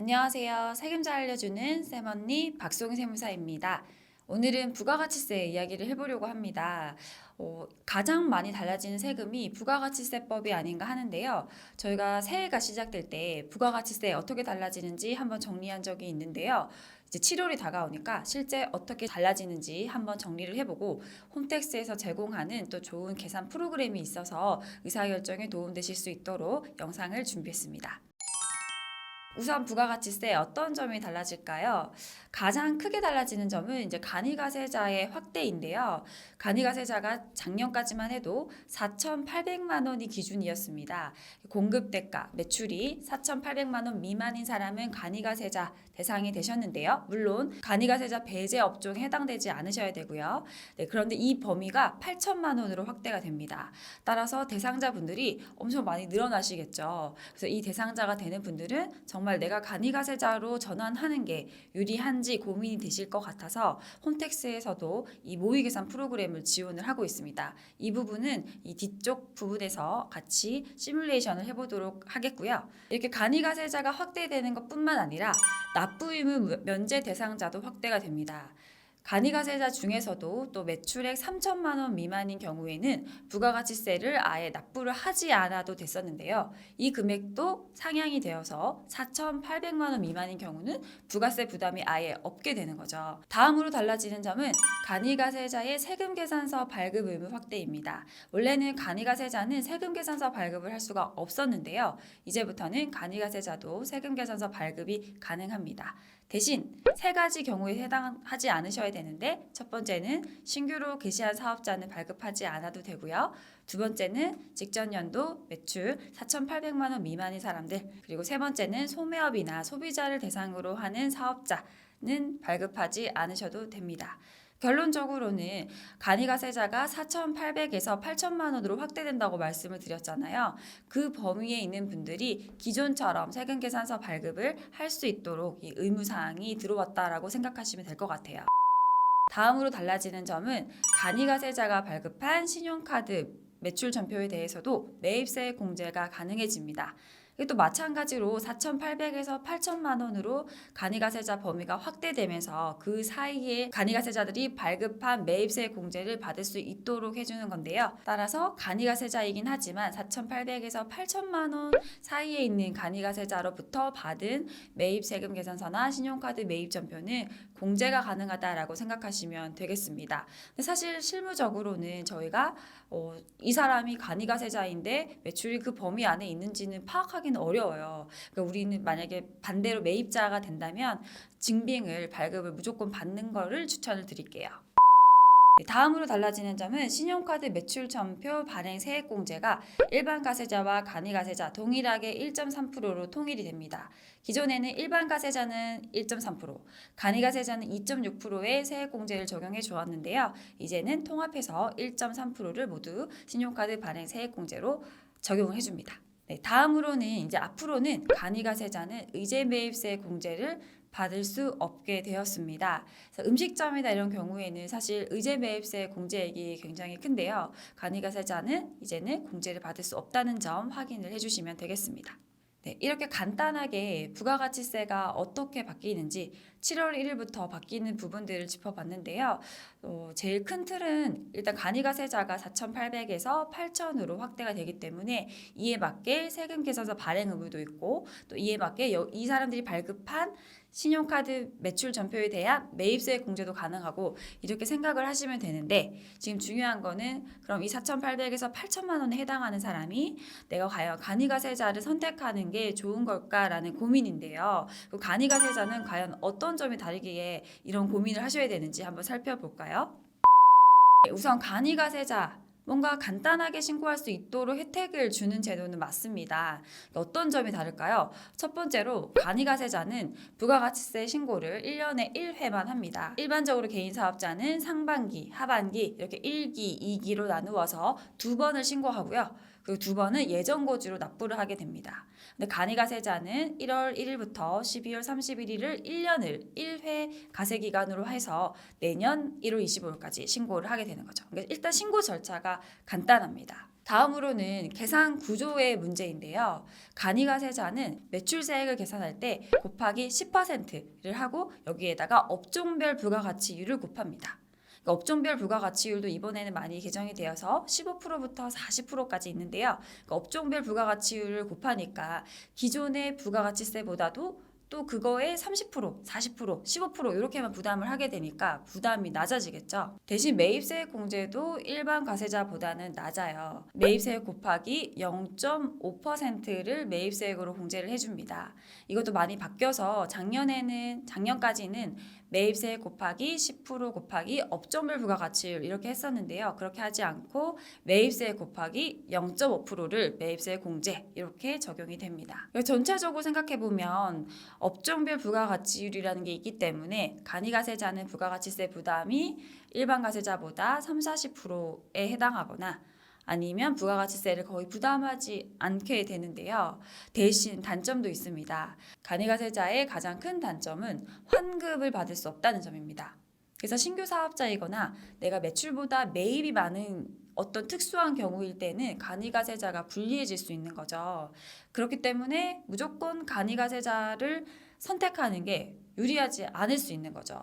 안녕하세요. 세금잘 알려주는 쌤언니 박송희 세무사입니다. 오늘은 부가가치세 이야기를 해보려고 합니다. 가장 많이 달라지는 세금이 부가가치세법이 아닌가 하는데요. 저희가 새해가 시작될 때 부가가치세 어떻게 달라지는지 한번 정리한 적이 있는데요. 이제 7월이 다가오니까 실제 어떻게 달라지는지 한번 정리를 해보고 홈택스에서 제공하는 또 좋은 계산 프로그램이 있어서 의사결정에 도움되실 수 있도록 영상을 준비했습니다. 우선 부가가치세 어떤 점이 달라질까요? 가장 크게 달라지는 점은 이제 간이가세자의 확대인데요. 간이가세자가 작년까지만 해도 4,800만 원이 기준이었습니다. 공급 대가, 매출이 4,800만 원 미만인 사람은 간이가세자 대상이 되셨는데요. 물론 간이가세자 배제 업종에 해당되지 않으셔야 되고요. 네, 그런데 이 범위가 8천만 원으로 확대가 됩니다. 따라서 대상자분들이 엄청 많이 늘어나시겠죠. 그래서 이 대상자가 되는 분들은 정말 내가 간이가세자로 전환하는 게 유리한지 고민이 되실 것 같아서 홈택스에서도 이 모의계산 프로그램을 지원을 하고 있습니다. 이 부분은 이 뒤쪽 부분에서 같이 시뮬레이션을 해보도록 하겠고요. 이렇게 간이가세자가 확대되는 것뿐만 아니라 납부의무 면제 대상자도 확대가 됩니다. 간이가세자 중에서도 또 매출액 3천만 원 미만인 경우에는 부가가치세를 아예 납부를 하지 않아도 됐었는데요. 이 금액도 상향이 되어서 4,800만 원 미만인 경우는 부가세 부담이 아예 없게 되는 거죠. 다음으로 달라지는 점은 간이가세자의 세금계산서 발급 의무 확대입니다. 원래는 간이가세자는 세금계산서 발급을 할 수가 없었는데요. 이제부터는 간이가세자도 세금계산서 발급이 가능합니다. 대신 세 가지 경우에 해당하지 않으셔야 되는데, 첫 번째는 신규로 개시한 사업자는 발급하지 않아도 되고요. 두 번째는 직전 연도 매출 4,800만 원 미만인 사람들, 그리고 세 번째는 소매업이나 소비자를 대상으로 하는 사업자는 발급하지 않으셔도 됩니다. 결론적으로는 간이가세자가 4,800에서 8천만 원으로 확대된다고 말씀을 드렸잖아요. 그 범위에 있는 분들이 기존처럼 세금계산서 발급을 할 수 있도록 이 의무사항이 들어왔다라고 생각하시면 될 것 같아요. 다음으로 달라지는 점은 간이가세자가 발급한 신용카드 매출 전표에 대해서도 매입세 공제가 가능해집니다. 또 마찬가지로 4,800에서 8천만 원으로 간이가세자 범위가 확대되면서 그 사이에 간이가세자들이 발급한 매입세 공제를 받을 수 있도록 해주는 건데요. 따라서 간이가세자이긴 하지만 4,800에서 8천만 원 사이에 있는 간이가세자로부터 받은 매입세금 계산서나 신용카드 매입 전표는 공제가 가능하다라고 생각하시면 되겠습니다. 근데 사실 실무적으로는 저희가 이 사람이 간이가세자인데 매출이 그 범위 안에 있는지는 파악하기는 어려워요. 그러니까 우리는 만약에 반대로 매입자가 된다면 증빙을 발급을 무조건 받는 거를 추천을 드릴게요. 다음으로 달라지는 점은 신용카드 매출 전표 발행 세액공제가 일반 가세자와 간이가세자 동일하게 1.3%로 통일이 됩니다. 기존에는 일반 가세자는 1.3%, 간이가세자는 2.6%의 세액공제를 적용해 주었는데요. 이제는 통합해서 1.3%를 모두 신용카드 발행 세액공제로 적용을 해줍니다. 네, 다음으로는 이제 앞으로는 간이가세자는 의제매입세 공제를 받을 수 없게 되었습니다. 그래서 음식점이나 이런 경우에는 사실 의제매입세 공제액이 굉장히 큰데요. 간이가세자는 이제는 공제를 받을 수 없다는 점 확인을 해주시면 되겠습니다. 네, 이렇게 간단하게 부가가치세가 어떻게 바뀌는지 7월 1일부터 바뀌는 부분들을 짚어봤는데요. 제일 큰 틀은 일단 간이가세자가 4,800에서 8,000으로 확대가 되기 때문에 이에 맞게 세금계산서 발행 의무도 있고 또 이에 맞게 이 사람들이 발급한 신용카드 매출 전표에 대한 매입세 공제도 가능하고 이렇게 생각을 하시면 되는데, 지금 중요한 거는 그럼 이 4,800에서 8천만 원에 해당하는 사람이 내가 과연 간이가세자를 선택하는 게 좋은 걸까라는 고민인데요. 그 간이가세자는 과연 어떤 점이 다르기에 이런 고민을 하셔야 되는지 한번 살펴볼까요? 우선 간이가세자 뭔가 간단하게 신고할 수 있도록 혜택을 주는 제도는 맞습니다. 어떤 점이 다를까요? 첫 번째로 간이가세자는 부가가치세 신고를 1년에 1회만 합니다. 일반적으로 개인 사업자는 상반기, 하반기 이렇게 1기, 2기로 나누어서 2번을 신고하고요. 그리고 2번은 예정고지로 납부를 하게 됩니다. 근데 간이가세자는 1월 1일부터 12월 31일을 1년을 1회 가세기간으로 해서 내년 1월 25일까지 신고를 하게 되는 거죠. 그러니까 일단 신고 절차가 간단합니다. 다음으로는 계산 구조의 문제인데요. 간이가세자는 매출세액을 계산할 때 곱하기 10%를 하고 여기에다가 업종별 부가가치율을 곱합니다. 그러니까 업종별 부가가치율도 이번에는 많이 개정이 되어서 15%부터 40%까지 있는데요. 그러니까 업종별 부가가치율을 곱하니까 기존의 부가가치세보다도 또 그거에 30%, 40%, 15% 이렇게만 부담을 하게 되니까 부담이 낮아지겠죠. 대신 매입세액 공제도 일반 과세자보다는 낮아요. 매입세액 곱하기 0.5%를 매입세액으로 공제를 해줍니다. 이것도 많이 바뀌어서 작년까지는 매입세액 곱하기 10% 곱하기 업종별 부가가치율 이렇게 했었는데요. 그렇게 하지 않고 매입세액 곱하기 0.5%를 매입세액 공제 이렇게 적용이 됩니다. 전체적으로 생각해보면 업종별 부가가치율이라는 게 있기 때문에 간이가세자는 부가가치세 부담이 일반 가세자보다 30-40%에 해당하거나 아니면 부가가치세를 거의 부담하지 않게 되는데요. 대신 단점도 있습니다. 간이가세자의 가장 큰 단점은 환급을 받을 수 없다는 점입니다. 그래서 신규 사업자이거나 내가 매출보다 매입이 많은 어떤 특수한 경우일 때는 간이가세자가 불리해질 수 있는 거죠. 그렇기 때문에 무조건 간이가세자를 선택하는 게 유리하지 않을 수 있는 거죠.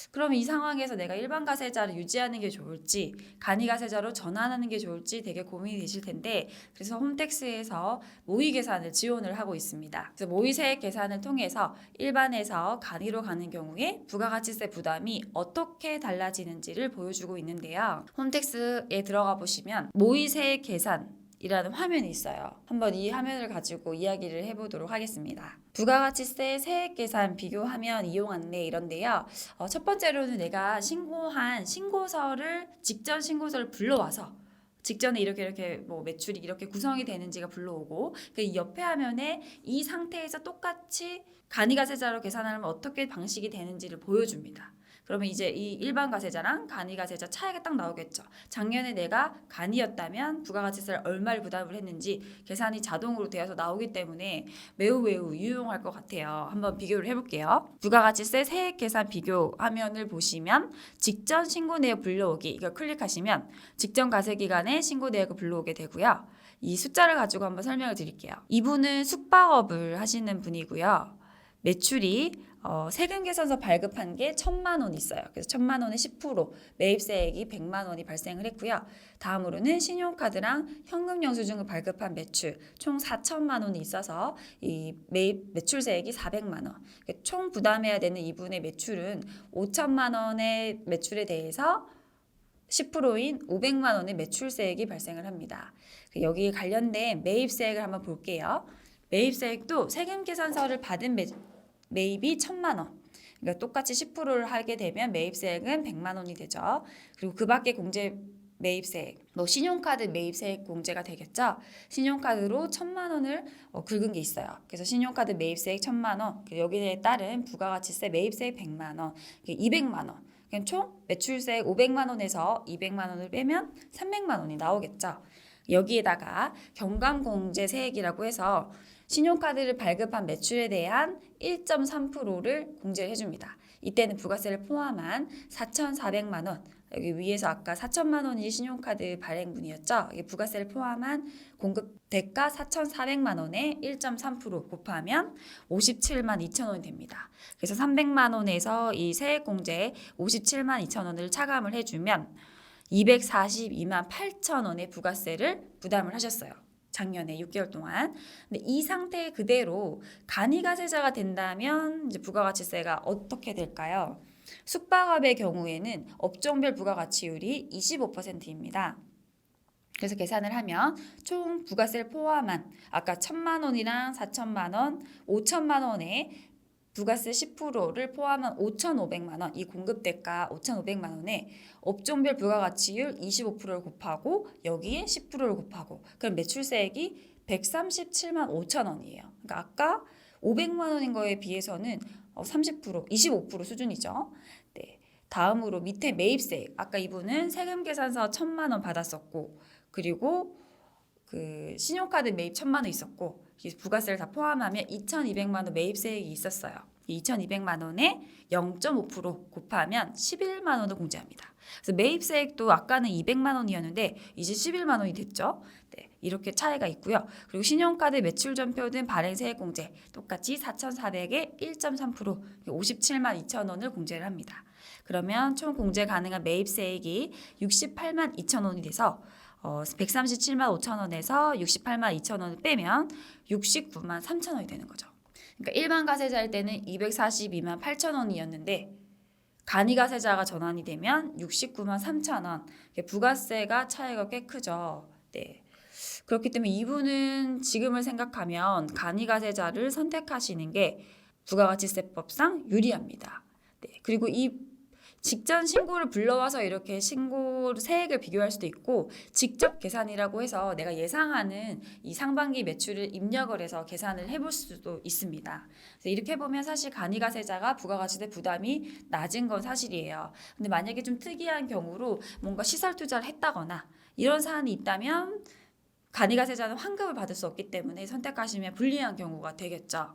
그럼 이 상황에서 내가 일반 가세자를 유지하는 게 좋을지 간이 가세자로 전환하는 게 좋을지 되게 고민이 되실 텐데 그래서 홈택스에서 모의 계산을 지원을 하고 있습니다. 그래서 모의세액 계산을 통해서 일반에서 간이로 가는 경우에 부가가치세 부담이 어떻게 달라지는지를 보여주고 있는데요. 홈택스에 들어가 보시면 모의세액 계산 이라는 화면이 있어요. 한번 이 화면을 가지고 이야기를 해보도록 하겠습니다. 부가가치세 세액 계산 비교하면 이용 안내 이런데요. 첫 번째로는 내가 신고한 직전 신고서를 불러와서 직전에 이렇게 뭐 매출이 이렇게 구성이 되는지가 불러오고 이 옆에 화면에 이 상태에서 똑같이 간이가세자로 계산하면 어떻게 방식이 되는지를 보여줍니다. 그러면 이제 이 일반 가세자랑 간이 가세자 차이가 딱 나오겠죠. 작년에 내가 간이었다면 부가가치세를 얼마를 부담을 했는지 계산이 자동으로 되어서 나오기 때문에 매우 유용할 것 같아요. 한번 비교를 해볼게요. 부가가치세 세액 계산 비교 화면을 보시면 직전 신고 내역 불러오기 이걸 클릭하시면 직전 과세 기간에 신고 내역을 불러오게 되고요. 이 숫자를 가지고 한번 설명을 드릴게요. 이분은 숙박업을 하시는 분이고요. 매출이 세금 계산서 발급한 게 1,000만 원 있어요. 그래서 1,000만 원에 10% 매입세액이 100만 원이 발생을 했고요. 다음으로는 신용카드랑 현금 영수증을 발급한 매출 총 4천만 원이 있어서 이 매출세액이 400만 원. 총 부담해야 되는 이분의 매출은 5천만 원의 매출에 대해서 10%인 500만 원의 매출세액이 발생을 합니다. 여기에 관련된 매입세액을 한번 볼게요. 매입세액도 세금 계산서를 받은 매입이 1,000만 원. 그러니까 똑같이 10%를 하게 되면 매입세액은 100만 원이 되죠. 그리고 그 밖에 공제 매입세액, 뭐 신용카드 매입세액 공제가 되겠죠. 신용카드로 1,000만 원을 긁은 게 있어요. 그래서 신용카드 매입세액 1,000만 원, 여기에 따른 부가가치세 매입세액 100만 원, 200만 원. 총 매출세액 500만 원에서 200만 원을 빼면 300만 원이 나오겠죠. 여기에다가 경감공제세액이라고 해서 신용카드를 발급한 매출에 대한 1.3%를 공제를 해줍니다. 이때는 부가세를 포함한 4,400만 원, 여기 위에서 아까 4천만 원이 신용카드 발행분이었죠. 이게 부가세를 포함한 공급 대가 4,400만 원에 1.3% 곱하면 57만 2천 원이 됩니다. 그래서 300만 원에서 이 세액공제 57만 2천 원을 차감을 해주면 242만 8천 원의 부가세를 부담을 하셨어요. 작년에 6개월 동안. 근데 이 상태 그대로 간이가세자가 된다면 이제 부가가치세가 어떻게 될까요? 숙박업의 경우에는 업종별 부가가치율이 25%입니다. 그래서 계산을 하면 총 부가세를 포함한 아까 1,000만 원이랑 4천만 원, 5천만 원에 부가세 10%를 포함한 5,500만 원, 이 공급대가 5,500만 원에 업종별 부가가치율 25%를 곱하고 여기에 10%를 곱하고 그럼 매출세액이 137만 5천 원이에요. 그러니까 아까 500만 원인 거에 비해서는 30%, 25% 수준이죠. 네. 다음으로 밑에 매입세액. 아까 이분은 세금 계산서 1,000만 원 받았었고 그리고 그 신용카드 매입 1,000만 원 있었고 이 부가세를 다 포함하면 2,200만 원 매입세액이 있었어요. 이 2,200만 원에 0.5% 곱하면 11만 원을 공제합니다. 그래서 매입세액도 아까는 200만 원이었는데 이제 11만 원이 됐죠. 네, 이렇게 차이가 있고요. 그리고 신용카드 매출 전표 등 발행세액 공제 똑같이 4,400에 1.3% 57만 2천 원을 공제를 합니다. 그러면 총 공제 가능한 매입세액이 68만 2천 원이 돼서 137만 5천 원에서 68만 2천 원을 빼면 69만 3천 원이 되는 거죠. 그러니까 일반 가세자일 때는 242만 8천 원이었는데 간이가세자가 전환이 되면 69만 3천 원. 부가세가 차이가 꽤 크죠. 네. 그렇기 때문에 이분은 지금을 생각하면 간이가세자를 선택하시는 게 부가가치세법상 유리합니다. 네. 그리고 이 직전 신고를 불러와서 이렇게 신고 세액을 비교할 수도 있고 직접 계산이라고 해서 내가 예상하는 이 상반기 매출을 입력을 해서 계산을 해볼 수도 있습니다. 그래서 이렇게 해보면 사실 간이가세자가 부가가치세 부담이 낮은 건 사실이에요. 근데 만약에 좀 특이한 경우로 뭔가 시설 투자를 했다거나 이런 사안이 있다면 간이가세자는 환급을 받을 수 없기 때문에 선택하시면 불리한 경우가 되겠죠.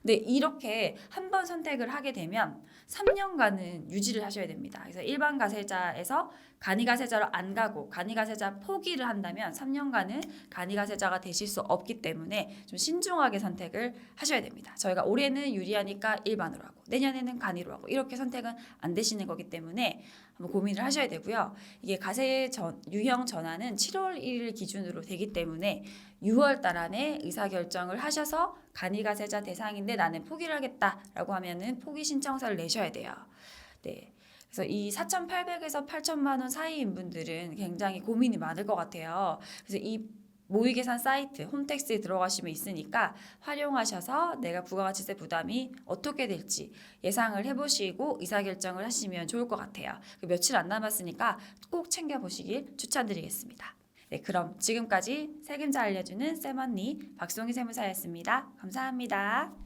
근데 이렇게 한 번 선택을 하게 되면 3년간은 유지를 하셔야 됩니다. 그래서 일반 가세자에서 간이가세자로 안 가고 간이가세자 포기를 한다면 3년간은 간이가세자가 되실 수 없기 때문에 좀 신중하게 선택을 하셔야 됩니다. 저희가 올해는 유리하니까 일반으로 하고 내년에는 간이로 하고 이렇게 선택은 안 되시는 거기 때문에 한번 고민을 하셔야 되고요. 이게 유형 전환은 7월 1일 기준으로 되기 때문에 6월 달 안에 의사결정을 하셔서 간이가세자 대상인데 나는 포기를 하겠다라고 하면은 포기 신청서를 내셔야 돼요. 네. 그래서 이 4,800에서 8천만 원 사이인 분들은 굉장히 고민이 많을 것 같아요. 그래서 이 모의계산 사이트 홈택스에 들어가시면 있으니까 활용하셔서 내가 부가가치세 부담이 어떻게 될지 예상을 해보시고 의사결정을 하시면 좋을 것 같아요. 며칠 안 남았으니까 꼭 챙겨보시길 추천드리겠습니다. 네, 그럼 지금까지 세금잘 알려주는 쌤언니 박송희 세무사였습니다. 감사합니다.